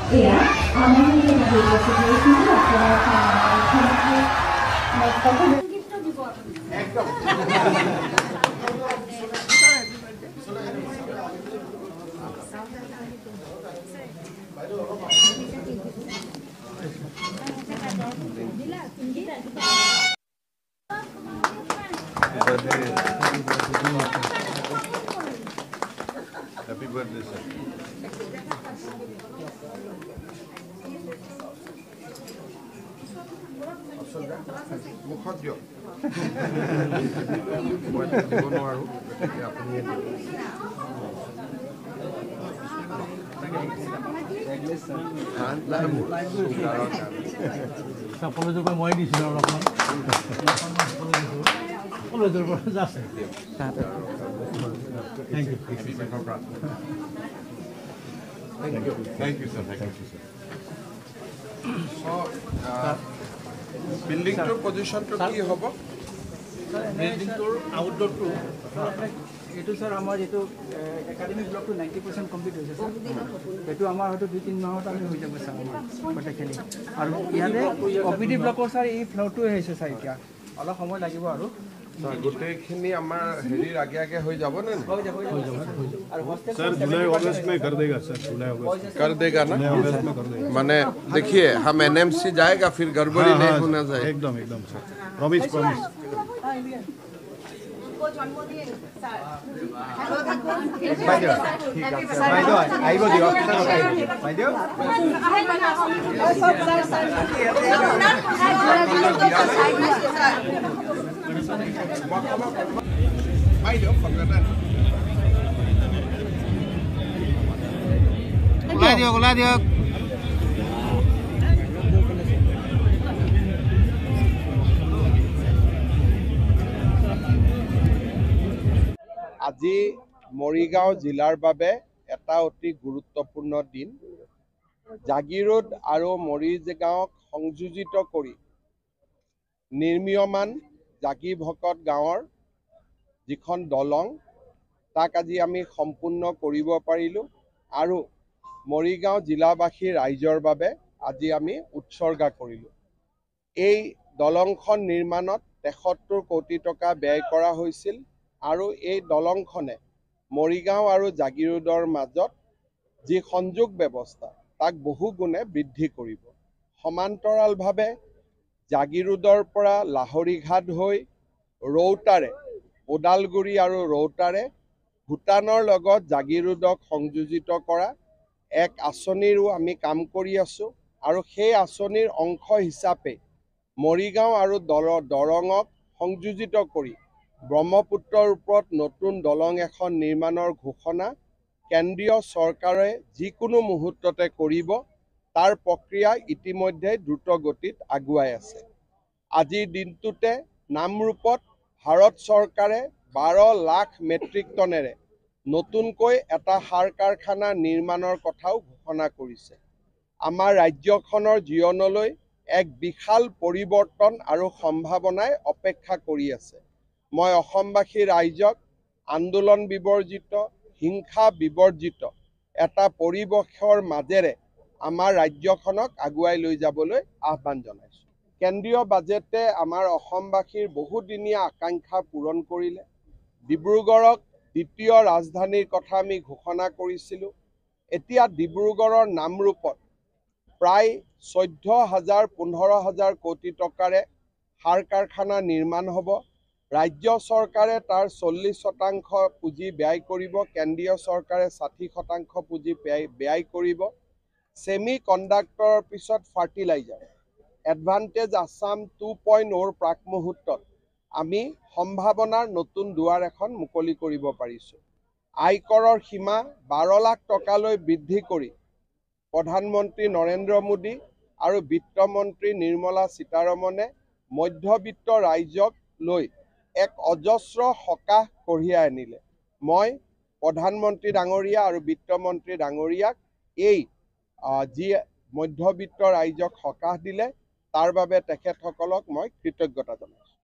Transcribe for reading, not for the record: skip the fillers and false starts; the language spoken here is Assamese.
Iya, aman ini dari situasi itu Happy birthday, sir. মুখত দিয়ক মই দিব নোৱাৰোঁ আপুনি সকলোকে মই দিছিলোঁ অলপমান সকলোটোৰ পৰা যাছে thank you Thank you, sir. So, building to position to ki hobo? Building to outdoor to. Itu sir, our itu academic block to 90% complete hoise sir. Itu amar hoto 2-3 mahot ami hoi jabe sir. Potentially. Aru iade OPD block sir ei floor to hoise sir etia. Ala samoy lagibo aru. गोटेखिनि आमार हेरिर आगे आगे हो जाबो ना सर जुलाई अगस्त में कर देगा सर जुलाई अगस्त कर देगा ना माने देखिए हम एनएमसी जाएगा फिर गड़बड़ी नहीं होना चाहिए एकदम सर प्रॉमिस Olah dia. আজি মৰিগাঁও জিলাৰ বাবে এটা অতি গুৰুত্বপূৰ্ণ দিন জাগিৰোড আৰু মৰিগাঁওক সংযোজিত কৰি নিৰ্মীয়মান জাগি ভকত গাঁৱৰ যিখন দলং তাক আজি আমি সম্পূৰ্ণ কৰিব পাৰিলোঁ আৰু মৰিগাঁও জিলাবাসী ৰাইজৰ বাবে আজি আমি উৎসৰ্গা কৰিলোঁ এই দলংখন নিৰ্মাণত ৭৩ কোটি টকা ব্যয় কৰা হৈছিল আৰু এই দলংখনে মৰিগাঁও আৰু জাগিৰোডৰ মাজত যি সংযোগ ব্যৱস্থা তাক বহুগুণে বৃদ্ধি কৰিব সমান্তৰালভাৱে জাগিৰোডৰ পৰা লাহৰীঘাট হৈ ৰৌতাৰে ওদালগুৰি আৰু ৰৌতাৰে ভূটানৰ লগত জাগিৰোডক সংযোজিত কৰা এক আঁচনিৰো আমি কাম কৰি আছোঁ আৰু সেই আঁচনিৰ অংশ হিচাপে মৰিগাঁও আৰু দৰঙক সংযোজিত কৰি ব্ৰহ্মপুত্ৰৰ ওপৰত নতুন দলং এখন নিৰ্মাণৰ ঘোষণা কেন্দ্ৰীয় চৰকাৰে যিকোনো মুহূৰ্ততে কৰিব তাৰ প্ৰক্ৰিয়া ইতিমধ্যে দ্ৰুত গতিত আগুৱাই আছে আজিৰ দিনটোতে নামৰূপত ভাৰত চৰকাৰে 12 লাখ মেট্ৰিক টনেৰে নতুনকৈ এটা সাৰ কাৰখানা নিৰ্মাণৰ কথাও ঘোষণা কৰিছে আমাৰ ৰাজ্যখনৰ জীৱনলৈ এক বিশাল পৰিৱৰ্তন আৰু সম্ভাৱনাই অপেক্ষা কৰি আছে মই অসমবাসী ৰাইজক আন্দোলন বিবৰ্জিত হিংসা বিবৰ্জিত এটা পৰিৱেশৰ মাজেৰে আমাৰ ৰাজ্যখনক আগুৱাই লৈ যাবলৈ আহ্বান জনাইছো কেন্দ্ৰীয় বাজেটে আমাৰ অসমবাসীৰ বহুদিনীয়া আকাংক্ষা পূৰণ কৰিলে ডিব্ৰুগড়ক দ্বিতীয় ৰাজধানীৰ কথা আমি ঘোষণা কৰিছিলোঁ এতিয়া ডিব্ৰুগড়ৰ নামৰূপত প্ৰায় 14,000-15,000 কোটি টকাৰে সাৰ কাৰখানা নিৰ্মাণ হ'ব ৰাজ্য চৰকাৰে তাৰ 40% পুঁজি ব্যয় কৰিব কেন্দ্ৰীয় চৰকাৰে 60% পুঁজি ব্যয় কৰিব সেমি কণ্ডাক্টৰৰ পিছত ফাৰ্টিলাইজাৰ এডভান্টেজ আসাম 2.0 প্ৰাক মুহূৰ্তত আমি সম্ভাৱনাৰ নতুন দুৱাৰ এখন মুকলি কৰিব পাৰিছোঁ আয়কৰৰ সীমা 12 লাখ টকালৈ বৃদ্ধি কৰি প্ৰধানমন্ত্ৰী নৰেন্দ্ৰ মোদী আৰু বিত্তমন্ত্ৰী নিৰ্মলা সীতাৰমণে মধ্যবিত্ত ৰাইজক লৈ এক অজস্ৰ সকাহ কঢ়িয়াই আনিলে। মই প্ৰধানমন্ত্ৰী ডাঙৰীয়া আৰু বিত্তমন্ত্ৰী ডাঙৰীয়াক এই যি মধ্যবিত্ত ৰাইজক সকাহ দিলে তাৰ বাবে তেখেতসকলক মই কৃতজ্ঞতা জনাইছোঁ।